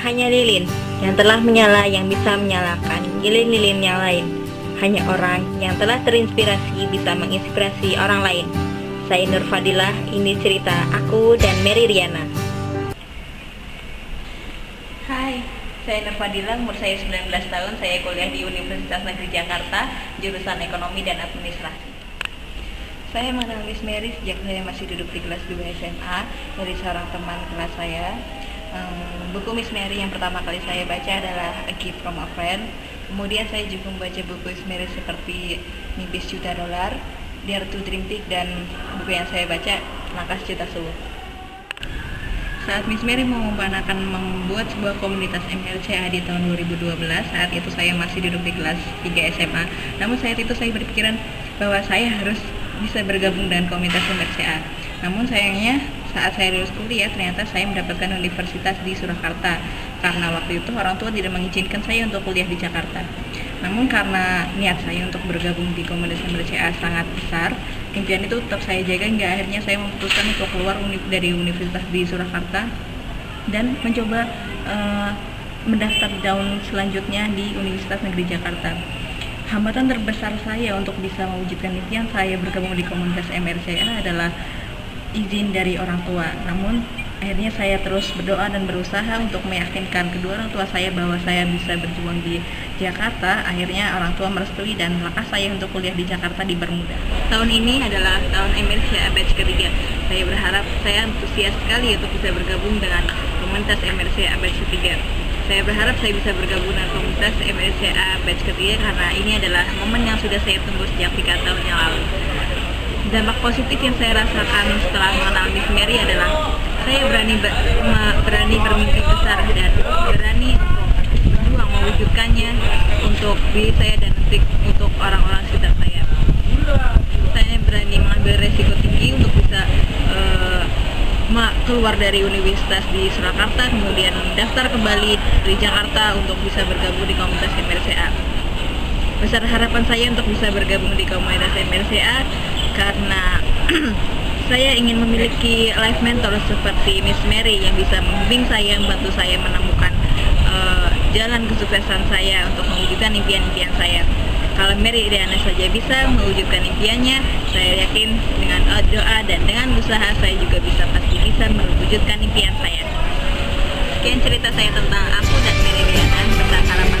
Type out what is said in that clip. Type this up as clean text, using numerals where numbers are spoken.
Hanya lilin yang telah menyala yang bisa menyalakan lilin-lilin yang lain. Hanya orang yang telah terinspirasi bisa menginspirasi orang lain. Saya Nur Fadilah, ini cerita aku dan Mary Riana. Hai, saya Nur Fadilah, umur saya 19 tahun. Saya kuliah di Universitas Negeri Jakarta, jurusan Ekonomi dan Administrasi. Saya mengenal Miss Mary sejak saya masih duduk di kelas 2 SMA dari seorang teman kelas saya. Buku Miss Mary yang pertama kali saya baca adalah A Gift from a Friend. Kemudian saya juga membaca buku Miss Mary seperti Mimpi Sejuta Dolar, Dare to Dream Big, dan buku yang saya baca Langkah Sejuta Suhu. Saat Miss Mary akan membuat sebuah komunitas MLCA di tahun 2012, saat itu saya masih duduk di kelas 3 SMA. Namun saat itu saya berpikiran bahwa saya harus bisa bergabung dengan komunitas MLCA. Namun sayangnya saat saya lulus kuliah ternyata saya mendapatkan universitas di Surakarta, karena waktu itu orang tua tidak mengizinkan saya untuk kuliah di Jakarta. Namun karena niat saya untuk bergabung di komunitas MLCA sangat besar, impian itu tetap saya jaga hingga akhirnya saya memutuskan untuk keluar dari universitas di Surakarta dan mencoba mendaftar tahun selanjutnya di Universitas Negeri Jakarta. Hambatan terbesar saya untuk bisa mewujudkan impian saya bergabung di komunitas MLCA adalah izin dari orang tua. Namun akhirnya saya terus berdoa dan berusaha untuk meyakinkan kedua orang tua saya bahwa saya bisa berjuang di Jakarta. Akhirnya orang tua merestui dan langkah saya untuk kuliah di Jakarta dipermudah. Tahun ini adalah tahun MLCA batch ketiga. Saya berharap, saya antusias sekali untuk bisa bergabung dengan komunitas MLCA batch ketiga. Saya berharap saya bisa bergabung dengan komunitas MLCA batch ketiga karena ini adalah momen yang sudah saya tunggu sejak 3 tahun yang lalu. Dampak positif yang saya rasakan setelah mengenal Miss Mary adalah saya berani bermimpi besar dan berani untuk berjuang mewujudkannya untuk diri saya dan untuk orang-orang sekitar saya. Saya berani mengambil resiko tinggi untuk bisa keluar dari universitas di Surakarta, kemudian daftar kembali di Jakarta untuk bisa bergabung di komunitas MLCA. Besar harapan saya untuk bisa bergabung di komunitas MLCA karena saya ingin memiliki life mentor seperti Miss Mary yang bisa membimbing saya, membantu saya menemukan jalan kesuksesan saya untuk mewujudkan impian-impian saya. Kalau Mary Riana saja bisa mewujudkan impiannya, saya yakin dengan doa dan dengan usaha saya juga pasti bisa mewujudkan impian saya. Sekian cerita saya tentang aku dan Mary Riana, besar harapan